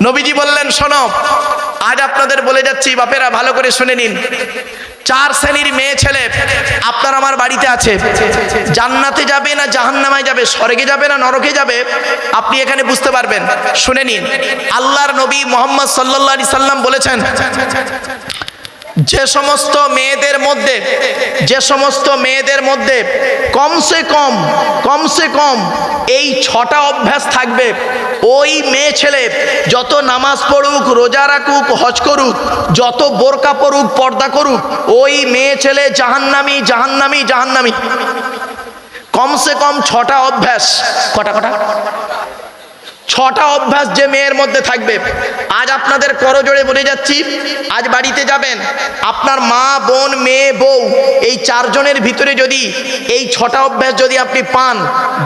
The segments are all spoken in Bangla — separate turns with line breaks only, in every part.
নবীজি বললেন, শোনো, আজ আপনাদের বলে যাচ্ছি, বাপেরা ভালো করে শুনে নিন। 4 শ্রেণীর মেয়ে ছেলে আপনার আমার বাড়িতে আছে। জান্নাতে যাবে না জাহান্নামায় যাবে, স্বর্গে যাবে না নরকে যাবে, আপনি এখানে বুঝতে পারবেন। শুনে নিন, আল্লাহর নবী মুহাম্মদ সাল্লাল্লাহু আলাইহি সাল্লাম বলেছেন, যে সমস্ত মেয়েদের মধ্যে কমসে কম এই 6টা অভ্যাস থাকবে, ওই মেয়ে ছেলে যত নামাজ পড়ুক, রোজা রাখুক, হজ করুক, যত বোরকা পড়ুক, পর্দা করুক, ওই মেয়ে ছেলে জাহান্নামী। কমসে কম 6টা অভ্যাস। কটা? 6টা অভ্যাস যে মেয়ের মধ্যে থাকবে। আজ আপনাদের করজোড়ে বলে যাচ্ছি, আজ বাড়িতে যাবেন, আপনার মা, বোন, মেয়ে, বউ, এই 4 জনের ভিতরে যদি এই 6টা অভ্যাস যদি আপনি পান,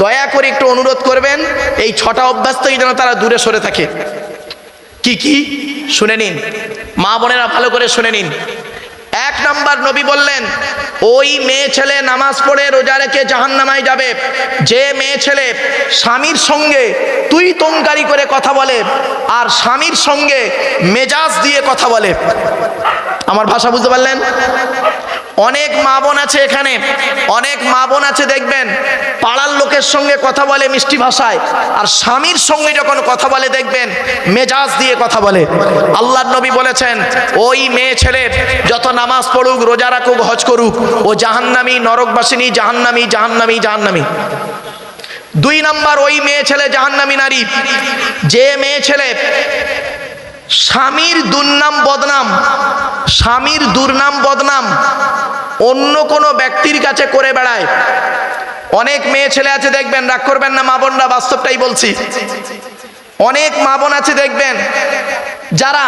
দয়া করে একটু অনুরোধ করবেন, এই 6টা অভ্যাস থেকে যেন তারা দূরে সরে থাকে। কি শুনে নিন, মা বোনেরা ভালো করে শুনে নিন। 1 নাম্বার, নবী বললেন, ওই মেয়ে ছেলে নামাজ পড়ে রোজা রেখে জাহান্নামায় যাবে যে মেয়ে ছেলে স্বামীর সঙ্গে তুই তংকারি করে কথা বলে আর স্বামীর সঙ্গে মেজাজ দিয়ে কথা বলে। আমার ভাষা বুঝতে পারলেন? অনেক মা বোন আছে এখানে, অনেক মা বোন আছে দেখবেন, পাড়ার লোকের সঙ্গে কথা বলে মিষ্টি ভাষায়, আর স্বামীর সঙ্গে যখন কথা বলে দেখবেন মেজাজ দিয়ে কথা বলে। আল্লাহর নবী বলেছেন, ওই মেয়ে ছেলের যত নামাজ পড়ুক, রোজা রাখুক, হজ করুক, ও জাহান্নামী, নরকবাসিনী, জাহান্নামী। 2 নাম্বার, ওই মেয়ে ছেলে জাহান্নামী নারী যে মেয়ে ছেলে স্বামীর দুর্নাম বদনাম অন্য কোনো ব্যক্তির কাছে করে বেড়ায়। অনেক মেয়ে ছেলে আছে দেখবেন, রাগ করবেন না মা বোনরা, বাস্তবটাই বলছি। অনেক মা বোন আছে দেখবেন, যারা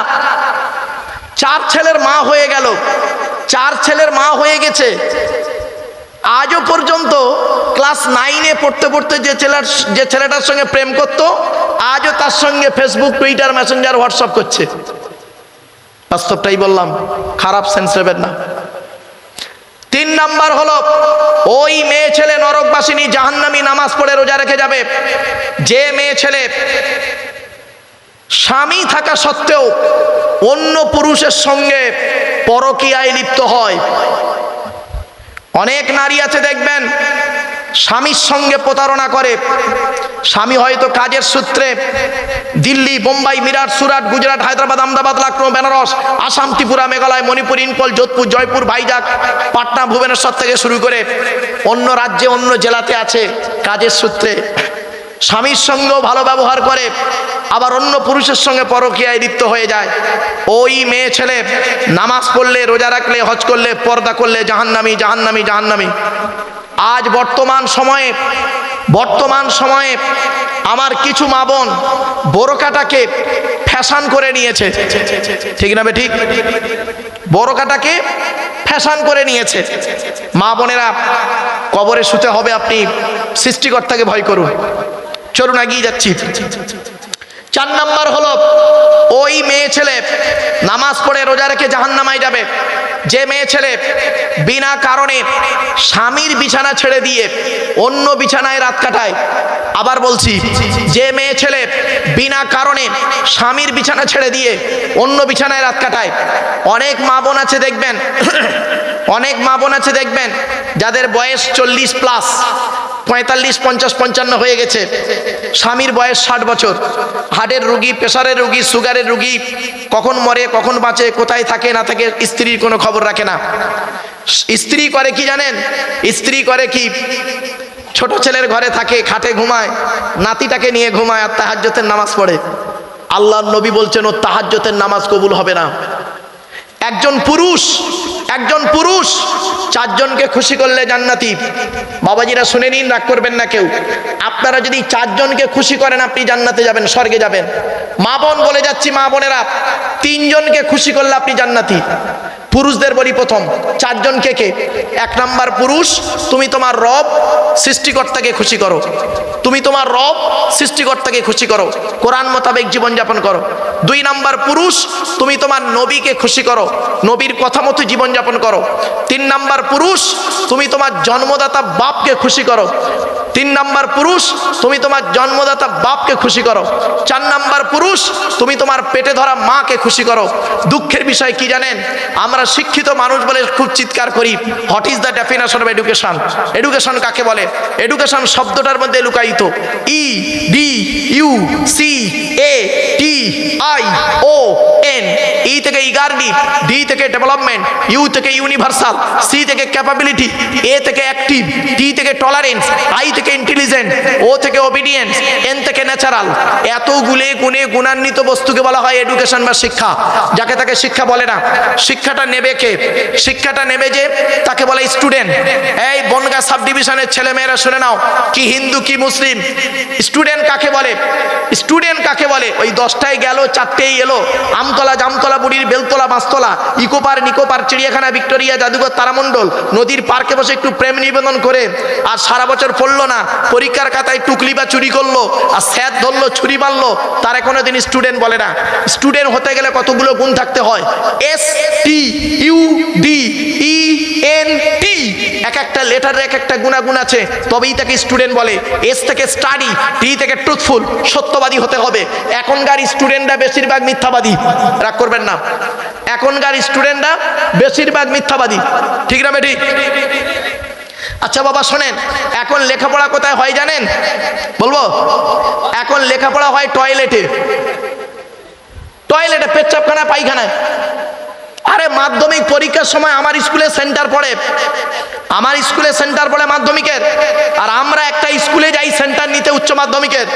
4 ছেলের মা হয়ে গেল, 4 ছেলের মা হয়ে গেছে, আজও পর্যন্ত ক্লাস 9-এ পড়তে যে ছেলেটার সঙ্গে প্রেম করত, আজও তার সঙ্গে ফেসবুক, টুইটার, মেসেঞ্জার, হোয়াটসঅ্যাপ করছে। বাস্তবটাই বললাম, খারাপ সেন্স নেবেন না। 3 নাম্বার হলো, ওই মেয়ে ছেলে নরকবাসিনী, জাহান্নামী, নামাজ পড়ে রোজা রেখে যাবে যে মেয়ে ছেলে স্বামী থাকা সত্ত্বেও অন্য পুরুষের সঙ্গে পরকীয়ায় লিপ্ত হয়। অনেক নারী আছে দেখবেন, স্বামীর সঙ্গে প্রতারণা করে। স্বামী হয়তো কাজের সূত্রে দিল্লি, বোম্বাই, মিরাট, সুরাট, গুজরাট, হায়দ্রাবাদ, আহমেদাবাদ, লখনৌ, বেনারস, আসাম, ত্রিপুরা, মেঘালয়, মণিপুর, ইম্ফল, যোধপুর, জয়পুর, ভাইজাগ, পাটনা, ভুবনেশ্বর থেকে শুরু করে অন্য রাজ্যে, অন্য জেলাতে আছে কাজের সূত্রে। স্বামীর সঙ্গেও ভালো ব্যবহার করে, আবার অন্য পুরুষের সঙ্গে পরকীয়ায় লিপ্ত হয়ে যায়। ওই মেয়ে ছেলে নামাজ পড়লে, রোজা রাখলে, হজ করলে, পর্দা করলে জাহান্নামী। আজ বর্তমান সময়ে আমার কিছু মা বোন বোরকাটাকে ফ্যাশন করে নিয়েছে। ঠিক না ঠিক? বোরকাটাকে ফ্যাশন করে নিয়েছে। মা বোনেরা, কবরে শুতে হবে, আপনি সৃষ্টিকর্তাকে ভয় করুন। চলুন এগিয়ে যাচ্ছি। 4 নাম্বার হলো, ওই মেয়ে ছেলে নামাজ পড়ে রোজা রেখে জাহান্নামায় যাবে যে মেয়ে ছেলে বিনা কারণে স্বামীর বিছানা ছেড়ে দিয়ে অন্য বিছানায় রাত কাটায়। আবার বলছি, যে মেয়ে ছেলে বিনা কারণে স্বামীর বিছানা ছেড়ে দিয়ে অন্য বিছানায় রাত কাটায়। অনেক মা বোন আছে দেখবেন যাদের বয়স 40+, 45, 50, 55 হয়ে গেছে, স্বামীর বয়স 60 বছর, হার্টের রুগী, প্রেশারের রুগী, সুগারের রুগী, কখন মরে কখন বাঁচে, কোথায় থাকে না থাকে স্ত্রীর কোনো খবর রাখে না। স্ত্রী করে কি জানেন? স্ত্রী করে কি, ছোট ছেলের ঘরে থাকে, খাটে ঘুমায়, নাতিটাকে নিয়ে ঘুমায়, আর তাহাজ্জুদের নামাজ পড়ে। আল্লাহর নবী বলছেন, ও তাহাজ্জুদের নামাজ কবুল হবে না। একজন পুরুষ 4 জনকে খুশি করলে জান্নাতি। বাবাজিরা শুনে নিন, রাগ করবেন না কেউ। আপনারা যদি 4 জনকে খুশি করেন, আপনি জান্নাতে যাবেন, স্বর্গে যাবেন। মা বোন বলে যাচ্ছি, মা বোনেরা, 3 জনকে খুশি করলে আপনি জান্নাতি। পুরুষদের বলি, প্রথম 4 জনকে কে? 1 নাম্বার পুরুষ, তুমি তোমার রব সৃষ্টিকর্তাকে খুশি করো। কোরআন মোতাবেক জীবনযাপন করো। 2 নাম্বার পুরুষ, তুমি তোমার নবীকে খুশি করো, নবীর কথা মতো জীবনযাপন করো। 3 নাম্বার পুরুষ, তুমি তোমার জন্মদাতা বাপকে খুশি করো। 3 নাম্বার পুরুষ, তুমি তোমার জন্মদাতা বাপকে খুশি করো। 4 নাম্বার পুরুষ, তুমি তোমার পেটে ধরা মাকে খুশি করো। দুঃখের বিষয় কি জানেন, আমরা শিক্ষিত মানুষ বলে খুব চিৎকার করি, what is the definition of education? Education কাকে বলে? এডুকেশন শব্দটার মধ্যে লুকায়িত E D U C A T I O N. E থেকে ইগারডি, ডি থেকে ডেভেলপমেন্ট, ইউ থেকে ইউনিভার্সাল, সি থেকে ক্যাপাবিলিটি, এ থেকে অ্যাক্টিভ, টি থেকে টলারেন্স, আই থেকে ইন্টেলিজেন্ট, ও থেকে ওবিডিয়েন্স, এন থেকে ন্যাচারাল। এতগুলো গুণে গুণান্বিত বস্তুকে বলা হয় এডুকেশন বা শিক্ষা। যাকে তাকে শিক্ষা বলে না। শিক্ষাটা নেবে কে? শিক্ষাটা নেবে যে, তাকে বলে স্টুডেন্ট। এই বনগা সাব ডিভিশনের ছেলে মেয়েরা শুনে নাও, কি হিন্দু কি মুসলিম, স্টুডেন্ট কাকে বলে? স্টুডেন্ট কাকে বলে? ওই 10টায় গেল 4টেই এলো, আমতলা জামতলা বুড়ির বেলতলা মাছতলা, ইকোপার নিকোপার, চিড়িয়াখানা, ভিক্টোরিয়া, জাদুঘর, তারামণ্ডল, নদীর পার্কে বসে একটু প্রেম নিবেদন করে আর সারা বছর পড়লো না, পরীক্ষার খাতায় টুকলি বা চুরি করলো আর স্যার ধরলো, ছুরি মারলো, তারা কোনোদিন স্টুডেন্ট বলে না। স্টুডেন্ট হতে গেলে কতগুলো গুণ থাকতে হয়। S T U D E N T, এক একটা লেটারের এক একটা গুণাগুণ আছে, তবেই তাকে স্টুডেন্ট বলে। এস থেকে স্টাডি, টি থেকে ট্রুথফুল, সত্যবাদী হতে হবে। এখনকার স্টুডেন্টরা বেশিরভাগ মিথ্যাবাদী, রাগ করবেন না। এখনকার স্টুডেন্টরা বেশিরভাগ মিথ্যাবাদী, ঠিক না বেঠিক? আচ্ছা বাবা শোনেন, এখন লেখাপড়া কোথায় হয় জানেন? বলবো, এখন লেখাপড়া হয় টয়লেটে। টয়লেটে, পেচ্ছাপখানা, পায়খানায়। আরে মাধ্যমিক পরীক্ষার সময় আমার স্কুলে সেন্টার পড়ে, আমার স্কুলে সেন্টার পড়ে মাধ্যমিকের, আর আমরা একটা স্কুলে যাই সেন্টার নিতে উচ্চ মাধ্যমিকের।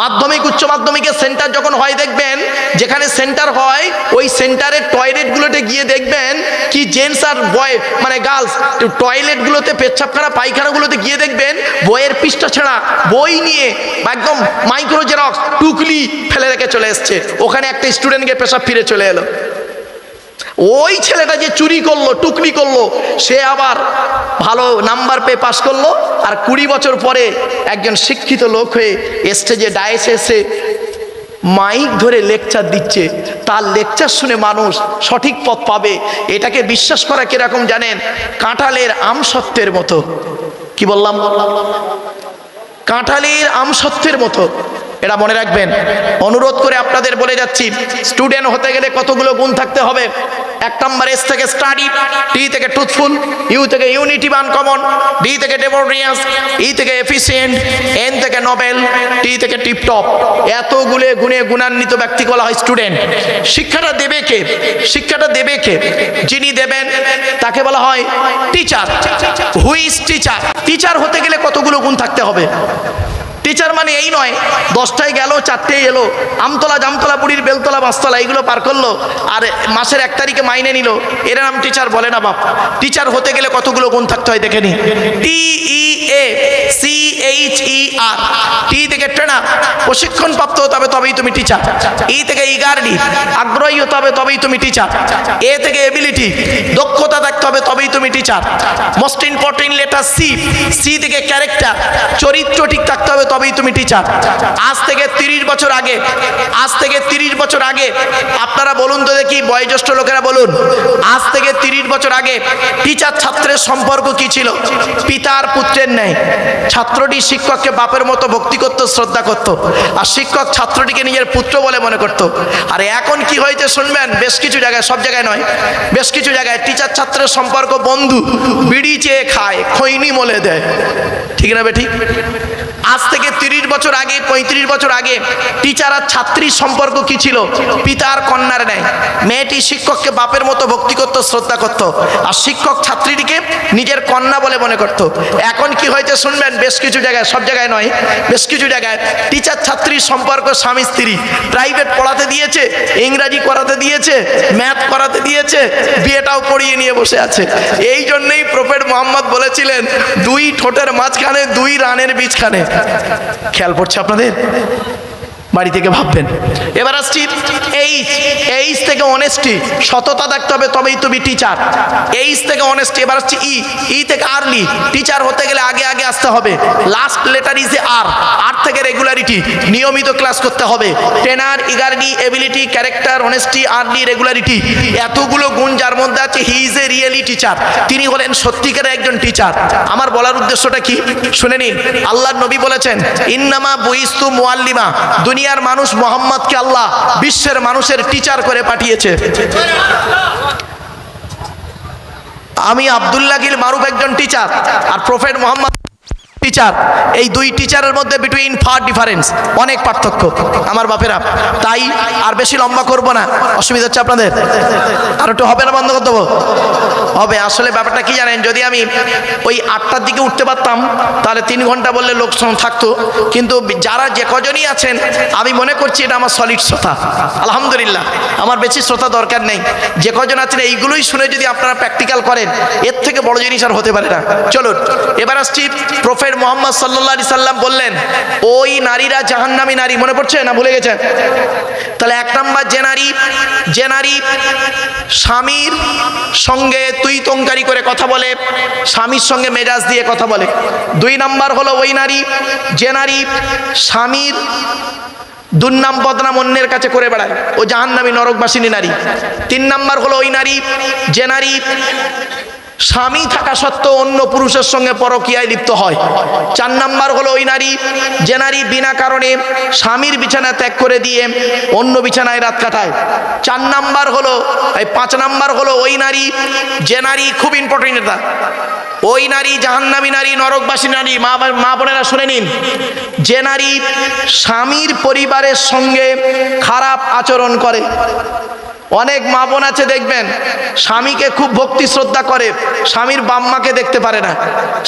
মাধ্যমিক উচ্চ মাধ্যমিকের সেন্টার যখন হয়, দেখবেন যেখানে সেন্টার হয় ওই সেন্টারের টয়লেটগুলোতে গিয়ে দেখবেন কি জেন্টস আর বয় মানে গার্লস টয়লেটগুলোতে, পেচ্ছাপখানা পায়খানাগুলোতে গিয়ে দেখবেন বইয়ের পৃষ্ঠা ছেঁড়া, বই নিয়ে একদম মাইক্রো জেরক্স টুকলি ফেলে রেখে চলে এসছে। ওখানে একটা স্টুডেন্টকে পেশাব ফিরে চলে এলো। ওই ছেলেটা যে চুরি করলো, টুকলি করলো, সে আবার ভালো নাম্বার পেয়ে পাশ করলো, আর 20 বছর পরে একজন শিক্ষিত লোক হয়ে স্টেজে ডায়েসে এসে মাইক ধরে লেকচার দিচ্ছে। তার লেকচার শুনে মানুষ সঠিক পথ পাবে, এটাকে বিশ্বাস করা কিরকম জানেন? কাঁঠালের আমসত্ত্বের মতো। কি বললাম? কাঁঠালের আমসত্ত্বের মতো। এটা মনে রাখবেন। অনুরোধ করে আপনাদের বলে যাচ্ছি, স্টুডেন্ট হতে গেলে কতগুলো গুণ থাকতে হবে। 1 নম্বর এস থেকে স্টাডি, টি থেকে ট্রুথফুল, ইউ থেকে ইউনিটি বা আনকমন, ডি থেকে ডেমোক্রেটিক, ই থেকে এফিসিয়েন্ট, এন থেকে নোবেল, টি থেকে টিপটপ। এতগুলো গুণে গুণান্বিত ব্যক্তি বলা হয় স্টুডেন্ট। শিক্ষাটা দেবে কে? শিক্ষাটা দেবে কে? যিনি দেবেন তাকে বলা হয় teacher. Who is teacher? Teacher হতে গেলে কতগুলো গুণ থাকতে হবে। টিচার মানে এই নয় 10টায় গেল 4টেই এলো, আমতলা জামতলা বুড়ির বেলতলা মাছতলা এইগুলো পার করলো আর মাসের 1 তারিখে মাইনে নিল, এর নাম টিচার বলে না বাপ। টিচার হতে গেলে কতগুলো গুণ থাকতে হয় দেখে নি। টি ই এ সি এইচ ই আর, টি থেকে ট্রেনার, প্রশিক্ষণ প্রাপ্ত হতে হবে তবেই তুমি টিচার। ই থেকে ইগারডি, আগ্রহী হতে হবে তবেই তুমি টিচার। এ থেকে এবিলিটি, দক্ষতা থাকতে হবে তবেই তুমি teacher. Most important letter C, C থেকে ক্যারেক্টার, চরিত্র ঠিক থাকতে হবে তবেই তুমি টিচার। আজ থেকে 30 বছর আগে, আজ থেকে 30 বছর আগে আপনারা বলুন তো দেখি, বয়োজ্যেষ্ঠ লোকেরা বলুন, আজ থেকে 30 বছর আগে টিচার ছাত্রের সম্পর্ক কি ছিল? পিতার পুত্রের ন্যায়। ছাত্রটি শিক্ষককে বাপের মতো ভক্তি করত, শ্রদ্ধা করত, আর শিক্ষক ছাত্রটিকে নিজের পুত্র বলে মনে করত। আর এখন কি হয়েছে শুনবেন, বেশ কিছু জায়গায়, সব জায়গায় নয়, বেশ কিছু জায়গায় টিচার ছাত্রের সম্পর্ক বন্ধু, বিড়ি চেয়ে খায়, খৈনি মলে দেয়, ঠিক না বেঠিক? আজ থেকে 30 বছর আগে, 35 বছর আগে টিচার আর ছাত্রীর সম্পর্ক কি ছিল? পিতার কন্যার ন্যায়। মেয়েটি শিক্ষককে বাপের মতো ভক্তি করত, শ্রদ্ধা করত, আর শিক্ষক ছাত্রীটিকে নিজের কন্যা বলে মনে করত। এখন কি হয়েছে শুনবেন, বেশ কিছু জায়গায়, সব জায়গায় নয়, বেশ কিছু জায়গায় টিচার ছাত্রীর সম্পর্ক স্বামী স্ত্রী। প্রাইভেট পড়াতে দিয়েছে, ইংরাজি করাতে দিয়েছে, ম্যাথ করাতে দিয়েছে, বিয়েটাও পড়িয়ে নিয়ে বসে আছে। এই জন্যই প্রফেট মোহাম্মদ বলেছিলেন, 2 ঠোঁটের মাঝখানে 2 রানের বীজখানে। খেয়াল পড়ছে আপনাদের? বাড়ি থেকে ভাববেন। এবার আসছি, এই এইচ থেকে অনেস্টি, সততা থাকতে হবে, তবেই তুমি টিচার। এইচ থেকে অনেস্টি। এবার হচ্ছে ই থেকে আর্লি। টিচার হতে গেলে আগে আগে আসতে হবে। Last letter is a R থেকে রেগুলারিটি, নিয়মিত ক্লাস করতে হবে। টেনার, ইগারডি, ability, character, honesty, early, regularity, এতগুলো গুণ যার মধ্যে আছে, he is a really teacher. তিনি হলেন সত্যিকারের একজন টিচার। আমার বলার উদ্দেশ্যটা কি শুনে নিন। আল্লাহর নবী বলেছেন, ইন্নামা বুইস্তু মুআল্লিমা, দুনিয়ার মানুষ মুহাম্মদকে আল্লাহ বিশ্বের মানুষের টিচার করে পাঠিয়েছে। আমি আব্দুল্লাহ গিল মারুফ একজন টিচার, আর প্রফেট মুহাম্মদ টিচার। এই দুই টিচারের মধ্যে বিটুইন ফার ডিফারেন্স, অনেক পার্থক্য আমার বাপেরা। তাই আর বেশি লম্বা করব না, অসুবিধা হচ্ছে আপনাদের? আর একটু হবে না, বন্ধ করে দেবো? হবে। আসলে ব্যাপারটা কি জানেন, যদি আমি ওই 8টার দিকে উঠতে পারতাম তাহলে 3 ঘন্টা বললে লোক থাকতো, কিন্তু যারা যে কজনই আছেন আমি মনে করছি এটা আমার সলিড শ্রোতা। আলহামদুলিল্লাহ, আমার বেশি শ্রোতা দরকার নেই। যে কজন আছেন এইগুলোই শুনে যদি আপনারা প্র্যাকটিক্যাল করেন, এর থেকে বড় জিনিস আর হতে পারে না। চলুন এবার আসছি। প্রফেট মুহাম্মদ সাল্লাল্লাহু আলাইহি সাল্লাম বললেন, ওই নারীরা জাহান্নামী নারী। মনে পড়ছে না? ভুলে গেছেন? তাহলে 1 নাম্বার, যে নারী স্বামীর সঙ্গে তুই তঙ্কারি করে কথা বলে, স্বামীর সঙ্গে মেজাজ দিয়ে কথা বলে। 2 নাম্বার হলো ওই নারী, যে নারী স্বামীর দুর্নাম বদনাম অন্যের কাছে করে বেড়ায়, ও জাহান্নামী নরকবাসিনী নারী। 3 নাম্বার হলো ওই নারী, যে নারী স্বামী থাকা সত্ত্বেও অন্য পুরুষের সঙ্গে পরকীয়ায় লিপ্ত হয়। 4 নাম্বার হলো ওই নারী, যে নারী বিনা কারণে স্বামীর বিছানা ত্যাগ করে দিয়ে অন্য বিছানায় রাত কাটায়। 4 নাম্বার হলো, 5 নাম্বার হলো ওই নারী, যে নারী, খুব ইম্পর্টেন্ট এটা, ওই নারী জাহান্নামী নারী, নরকবাসী নারী। মা বোনেরা শুনে নিন, যে নারী স্বামীর পরিবারের সঙ্গে খারাপ আচরণ করে। অনেক মা বোন আছে দেখবেন, স্বামীকে খুব ভক্তি শ্রদ্ধা করে, স্বামীর বাম্মাকে দেখতে পারে না,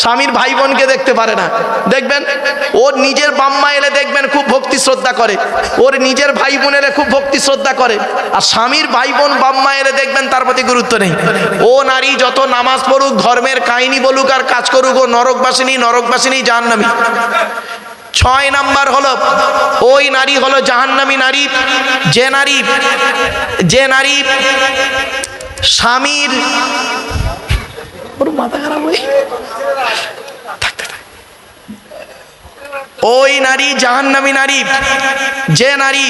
স্বামীর ভাই বোনকে দেখতে পারে না। দেখবেন ওর নিজের বাম্মা এলে দেখবেন খুব ভক্তি শ্রদ্ধা করে, ওর নিজের ভাই বোন এলে খুব ভক্তি শ্রদ্ধা করে, আর স্বামীর ভাই বোন বাম্মা এলে দেখবেন তার প্রতি গুরুত্ব নেই। ও নারী যত নামাজ পড়ুক, ধর্মের কাহিনী বলুক আর কাজ করুক, ও নরকবাসিনী জাহান্নামী। 6 নাম্বার হলো ওই নারী হলো জাহান্নামী নারী, যে নারী স্বামীর, মাথা খারাপ হয়ে, ওই নারী জাহান্নামী নারী, যে নারী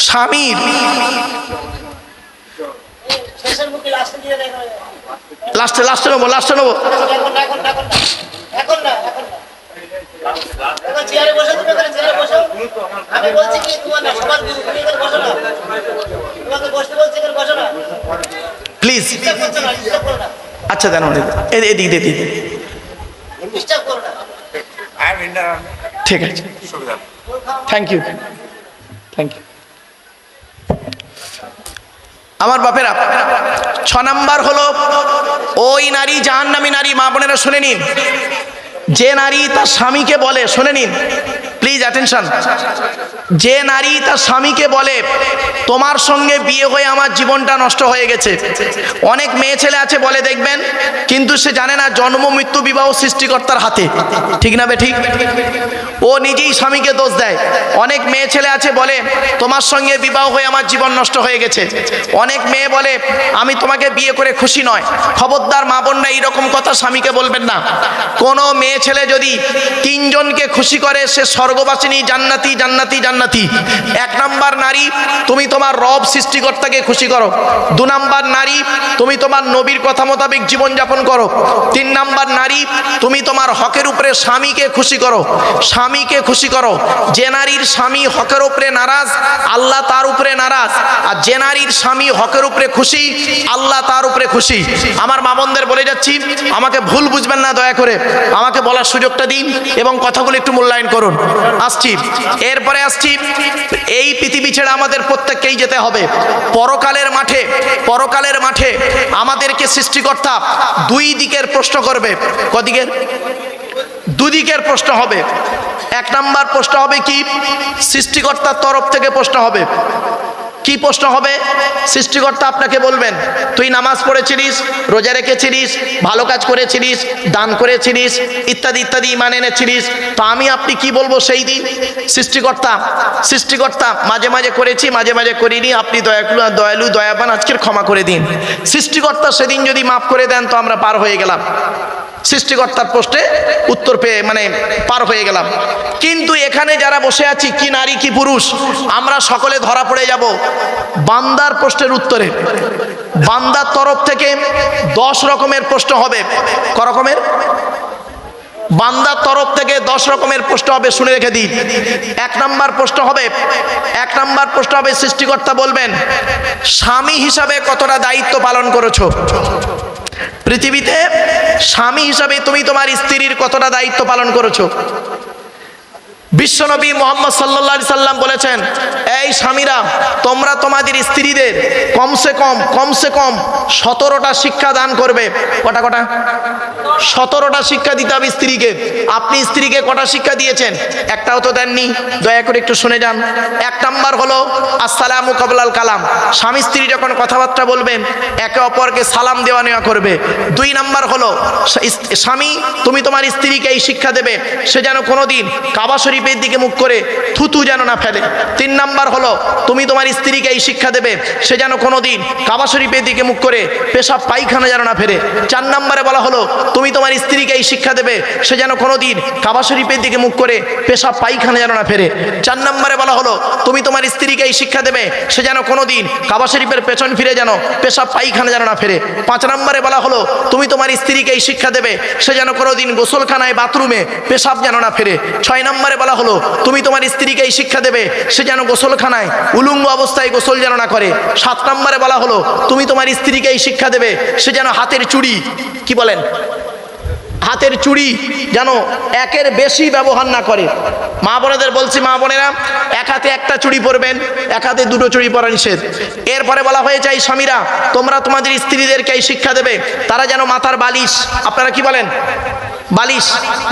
স্বামীর, লাস্টে নেবো প্লিজ। আচ্ছা দেন, এদিক ঠিক আছে, থ্যাংক ইউ। আমার বাপেরা, 6 নাম্বার হলো ওই নারী জাহান্নামী নারী। মা বোনেরা শুনে নিন, যে নারী তার স্বামীকে বলে, শুনে নিন প্লিজ অ্যাটেনশন, যে নারী তার স্বামীকে বলে তোমার সঙ্গে বিয়ে হয়ে আমার জীবনটা নষ্ট হয়ে গেছে। অনেক মেয়ে ছেলে আছে বলে দেখবেন, কিন্তু সে জানে না জন্ম মৃত্যু বিবাহ সৃষ্টিকর্তার হাতে, ঠিক না বেঠিক? ও নিজেই স্বামীকে দোষ দেয়। অনেক মেয়ে ছেলে আছে বলে তোমার সঙ্গে বিবাহ হয়ে আমার জীবন নষ্ট হয়ে গেছে। অনেক মেয়ে বলে আমি তোমাকে বিয়ে করে খুশি নয়। খবরদার মা বোনরা এইরকম কথা স্বামীকে বলবেন না। কোনো মেয়ে ছেলে যদি 3 জনকে খুশি করে, সে স্বর্গবাসিনী, জান্নাতি। 1 নাম্বার নারী, তুমি তোমার রব সৃষ্টিকর্তাকে খুশি করো। 2 নাম্বার নারী, তুমি তোমার নবীর কথা মোতাবেক জীবনযাপন করো। 3 নাম্বার নারী, তুমি তোমার হকের উপরে স্বামীকে খুশি করো। যে নারীর স্বামী হকের উপরে নারাজ, আল্লাহ তার উপরে নারাজ, আর যে নারীর স্বামী হকের উপরে খুশি, আল্লাহ তার উপরে খুশি। আমার মা বোনদের বলে যাচ্ছি, আমাকে ভুল বুঝবেন না, দয়া করে আমাকে বলার সুযোগটা দিন এবং কথাগুলো একটু মূল্যায়ন করুন। এরপরে আসছি, এই পৃথিবী ছেড়ে আমাদের প্রত্যেককেই যেতে হবে পরকালের মাঠে আমাদেরকে সৃষ্টিকর্তা 2 দিকের প্রশ্ন করবে। কদিকের? 2 দিকের প্রশ্ন হবে। 1 নাম্বার প্রশ্ন হবে কি? সৃষ্টিকর্তার তরফ থেকে প্রশ্ন হবে, কি প্রশ্ন হবে? সৃষ্টিকর্তা আপনাকে বলবেন, তুই নামাজ পড়েছিলিস, রোজা রেখেছিলিস, ভালো কাজ করেছিলিস, দান করেছিলিস, ইত্যাদি ইত্যাদি ইমান এনেছিলিস, তো আপনি কি বলবো সেই দিন? সৃষ্টিকর্তা মাঝে মাঝে করেছি, মাঝে মাঝে করিনি, আপনি দয়ালু দয়াবান, আজকের ক্ষমা করে দিন। সৃষ্টিকর্তা সেদিন যদি মাফ করে দেন তো আমরা পার হয়ে গেলাম, সৃষ্টিকর্তার প্রশ্নে উত্তর পেয়ে পার হয়ে গেলাম। কিন্তু এখানে যারা বসে আছি, কি নারী কি পুরুষ, আমরা সকলে ধরা পড়ে যাব বান্দার প্রশ্নের উত্তরে। বান্দার তরফ থেকে 10 রকমের প্রশ্ন হবে। ক রকমের? বান্দার তরফ থেকে 10 রকমের প্রশ্ন হবে, শুনে রেখে দিন। 1 নম্বর প্রশ্ন হবে, সৃষ্টিকর্তা বলবেন, স্বামী হিসাবে কতটা দায়িত্ব পালন করেছো পৃথিবীতে? স্বামী হিসাবে তুমি তোমার স্ত্রীর কতটা দায়িত্ব পালন করেছো? বিশ্বনবী মুহাম্মদ সাল্লাল্লাহু আলাইহি সাল্লাম বলেছেন, এই স্বামীরা, তোমরা তোমাদের স্ত্রীদের কমসে কম 17টা শিক্ষা দান করবে। কটা? 17টা শিক্ষা দিতে হবে স্ত্রীকে। আপনি স্ত্রীকে কটা শিক্ষা দিয়েছেন? একটাও তো দেননি। দয়া করে একটু শুনে যান। 1 নাম্বার হলো আসসালামু কাবলাল কালাম। স্বামী স্ত্রী যখন কথাবার্তা বলবেন, একে অপরকে সালাম দেওয়া নেওয়া করবে। 2 নাম্বার হলো স্বামী, তুমি তোমার স্ত্রীকে এই শিক্ষা দেবে, সে যেন কোনোদিন কাবা শরীফের দিকে মুখ করে থুতু যেন না ফেলে। 3 নাম্বার হলো তুমি তোমার স্ত্রীকে এই শিক্ষা দেবে, সে যেন কোনোদিন কাবা শরীফের দিকে মুখ করে পেশাব পায়খানা যেন না ফেলে। 4 নম্বরে বলা হলো তুমি তোমার স্ত্রীকে এই শিক্ষা দেবে, সে যেন কোনোদিন কাবা শরীফের দিকে মুখ করে পেশাব পায়খানা যেন না ফেরে। 4 নম্বরে বলা হলো তুমি তোমার স্ত্রীকে এই শিক্ষা দেবে, সে যেন কোনোদিন কাবা শরীফের পেছন ফিরে যেন পেশাব পায়খানা যেন না ফেরে। 5 নম্বরে বলা হলো তুমি তোমার স্ত্রীকে এই শিক্ষা দেবে, সে যেন কোনোদিন গোসলখানায় বাথরুমে পেশাব যেন না ফেরে। 6 নম্বরে বলা হলো তুমি তোমার স্ত্রীকে এই শিক্ষা দেবে, সে যেন গোসলখানায় উলঙ্গ অবস্থায় গোসল যেন না করে। 7 নম্বরে বলা হলো তুমি তোমার স্ত্রীকে এই শিক্ষা দেবে, সে যেন হাতের চুড়ি, কি বলেন, হাতের চুড়ি যেন একের বেশি ব্যবহার না করে। মা বোনেদের বলছি, মা বোনেরা, এক হাতে একটা চুড়ি পরবেন, এক হাতে 2টো চুড়ি পরা নিষেধ। এরপরে বলা হয়েছে, এই স্বামীরা, তোমরা তোমাদের স্ত্রীদেরকে এই শিক্ষা দেবে, তারা যেন মাথার বালিশ, আপনারা কি বলেন, বালিশ,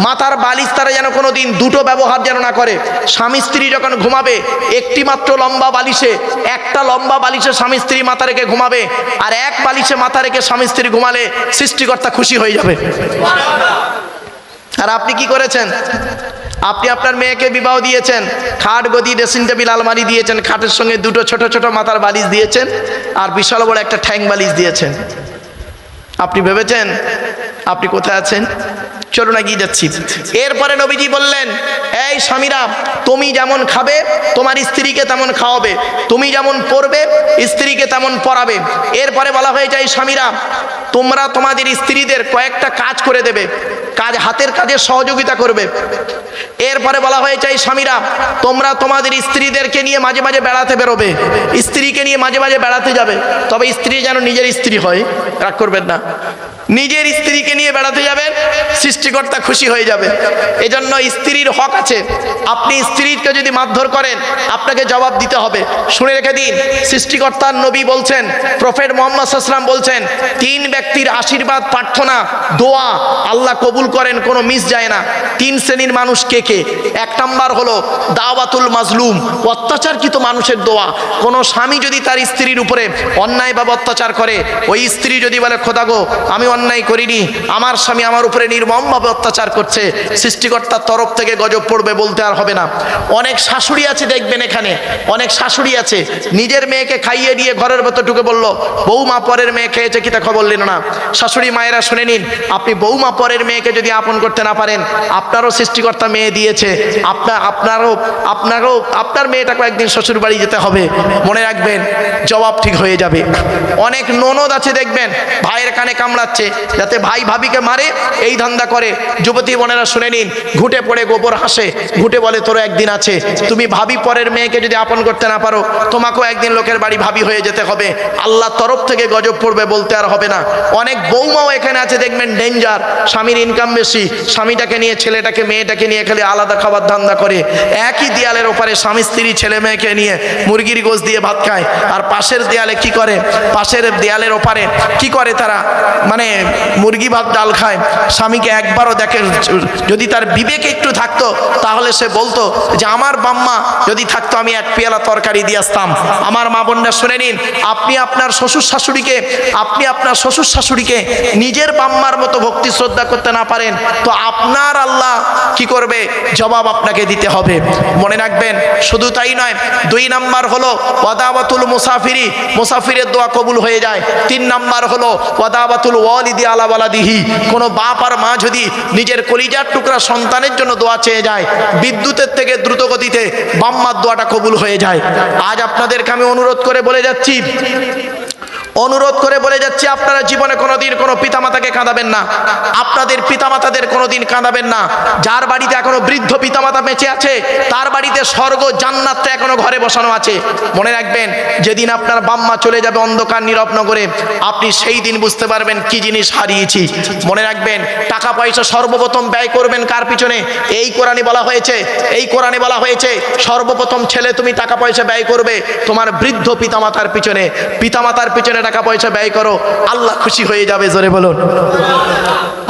মাথার বালিশ তারা যেন কোনোদিন 2টো ব্যবহার যেন না করে। স্বামী স্ত্রী যখন ঘুমাবে, একটি মাত্র লম্বা বালিশে, একটা লম্বা বালিশে স্বামী স্ত্রী মাথা রেখে ঘুমাবে, আর এক বালিশে মাথা রেখে স্বামী স্ত্রী ঘুমালে সৃষ্টিকর্তা খুশি হয়ে যাবে। আর আপনি কি করেছেন? আপনি আপনার মেয়েকে বিবাহ দিয়েছেন, খাট গদি ড্রেসিং টেবিল আলমারি দিয়েছেন, খাটের সঙ্গে 2টো ছোট ছোট মাথার বালিশ দিয়েছেন, আর বিশাল বড় একটা ঠ্যাং বালিশ দিয়েছেন। আপনি ভেবেছেন আপনি কোথায় আছেন? চলুন এগিয়ে যাচ্ছি। এরপরে নবীজি বললেন, এই স্বামীরা, তুমি যেমন খাবে তোমার স্ত্রীকে তেমন খাওয়াবে, তুমি যেমন পড়বে স্ত্রীকে তেমন পড়াবে। এরপরে বলা হয়ে যায়, স্বামীরা, তোমরা তোমাদের স্ত্রীদের কয়েকটা কাজ করে দেবে, হাতের কাজে সহযোগিতা করবে। এরপরে বলা হয়ে যায়, স্বামীরা, তোমরা তোমাদের স্ত্রীদেরকে নিয়ে মাঝে মাঝে বেড়াতে বেরোবে, স্ত্রীকে নিয়ে মাঝে মাঝে বেড়াতে যাবে, তবে স্ত্রী যেন নিজের স্ত্রী হয়, রাগ করবেন না। নিজের স্ত্রীকে নিয়ে বেড়াতে যাবেন, সৃষ্টিকর্তা খুশি হয়ে যাবে। এজন্য স্ত্রীর হক আছে। আপনি স্ত্রীকে যদি মারধর করেন, আপনাকে জবাব দিতে হবে। শুনে রেখে দিন, সৃষ্টিকর্তার নবী বলছেন, প্রফেট মুহাম্মদ সাল্লাল্লাহু আলাইহি ওয়াসাল্লাম বলছেন, 3 ব্যক্তির আশীর্বাদ প্রার্থনা দোয়া আল্লাহ কবুল করেন, কোনো মিস যায় না। 3 শ্রেণীর মানুষ কে কে? 1 নাম্বার হলো দাওয়াতুল মাজলুম, অত্যাচারকৃত মানুষের দোয়া। কোনো স্বামী যদি তার স্ত্রীর উপরে অন্যায়ভাবে অত্যাচার করে, ওই স্ত্রী যদি বলে, খোদা গো, আমি অন্যায় করিনি, আমার স্বামী আমার উপরে নির্মমভাবে অত্যাচার করছে, সৃষ্টিকর্তার তরফ থেকে গজব পড়বে, বলতে আর হবে না। অনেক শাশুড়ি আছে, দেখবেন এখানে অনেক শাশুড়ি আছে, নিজের মেয়েকে খাইয়ে দিয়ে ঘরের ভেতর ঢুকে বলল, বৌমা পরের মেয়ে খেয়েছে, কি তা খবর নিল না। শাশুড়ি মায়েরা শুনে নিন, আপনি বৌমা পরের মেয়েকে যদি আপন করতে না পারেন, আপনারও সৃষ্টিকর্তা মেয়ে দিয়েছে, আপনার মেয়েটাকে একদিন শ্বশুর বাড়ি যেতে হবে, মনে রাখবেন, জবাব ঠিক হয়ে যাবে। অনেক ননদ আছে, দেখবেন ভাইয়ের কানে কামড়াচ্ছে, যাতে ভাই ভাবিকে মারে, এই ধান্দা করে। যুবতী বোনেরা শুনে নিন, ঘুটে পড়ে গোবর হাসে, ঘুটে বলে, তোর একদিন আছে। তুমি ভাবি পরের মেয়েকে যদি আপন করতে না পারো, তোমাকেও একদিন লোকের বাড়ি ভাবি হয়ে যেতে হবে, আল্লাহর তরফ থেকে গজব পড়বে, বলতে আর হবে না। অনেক বৌমাও এখানে আছে, দেখবেন ডেঞ্জার, স্বামীর ইনকাম ইনকাম বেশি, স্বামীটাকে নিয়ে ছেলেটাকে মেয়েটাকে নিয়ে খালি আলাদা খাবার ধান্দা করে। একই দেয়ালের ওপারে স্বামী স্ত্রী ছেলে মেয়েকে নিয়ে মুরগির গোশত দিয়ে ভাত খায়, আর পাশের দেয়ালে কি করে, পাশের দেয়ালের ওপারে কি করে তারা, মানে মুরগি ভাত ডাল খায়। স্বামীকে একবারও দেখে, যদি তার বিবেকে একটু থাকতো তাহলে সে বলতো যে আমার বাম্মা যদি থাকতো আমি এক পেয়ালা তরকারি দিয়ে আসতাম। আমার মা বোনরা শুনে নিন, আপনি আপনার শ্বশুর শাশুড়িকে নিজের বাম্মার মতো ভক্তি শ্রদ্ধা করতে না পারেন তো আপনার আল্লাহ কি করবে, জবাব আপনাকে দিতে হবে। মনে রাখবেন, শুধু তাই নয়, 2 নাম্বার হলো ওয়াদাওয়াতুল মুসাফিরি, মুসাফিরের দোয়া কবুল হয়ে যায়। 3 নাম্বার হলো ওয়াদাওয়াতুল ওয়ালিদি আলা ওয়ালাদিহি, কোনো বাপ আর মা যদি নিজের কলিজার টুকরা সন্তানের জন্য দোয়া চেয়ে যায়, বিদ্যুতের থেকে দ্রুত গতিতে বাম্মার দোয়াটা কবুল হয়ে যায়। আজ আপনাদেরকে আমি অনুরোধ করে বলে যাচ্ছি, আপনারা জীবনে কোনোদিন কোনো পিতামাতাকে কাঁদাবেন না, আপনাদের পিতামাতাদের কোনোদিন কাঁদাবেন না। যার বাড়িতে এখনো বৃদ্ধ পিতামাতা বেঁচে আছে তার বাড়িতে স্বর্গ জান্নাতটা এখনো ঘরে বসানো আছে। মনে রাখবেন, যেদিন আপনার বাম্মা চলে যাবে অন্ধকার নীরব নগরে, আপনি সেই দিন বুঝতে পারবেন কি জিনিস হারিয়েছি। মনে রাখবেন, টাকা পয়সা সর্বপ্রথম ব্যয় করবেন কার পিছনে? এই কোরআনে বলা হয়েছে সর্বপ্রথম ছেলে তুমি টাকা পয়সা ব্যয় করবে তোমার বৃদ্ধ পিতামাতার পিছনে। পিতামাতার পিছনে টাকা পয়সা ব্যয় করো, আল্লাহ খুশি হয়ে যাবে, জোরে বলুন।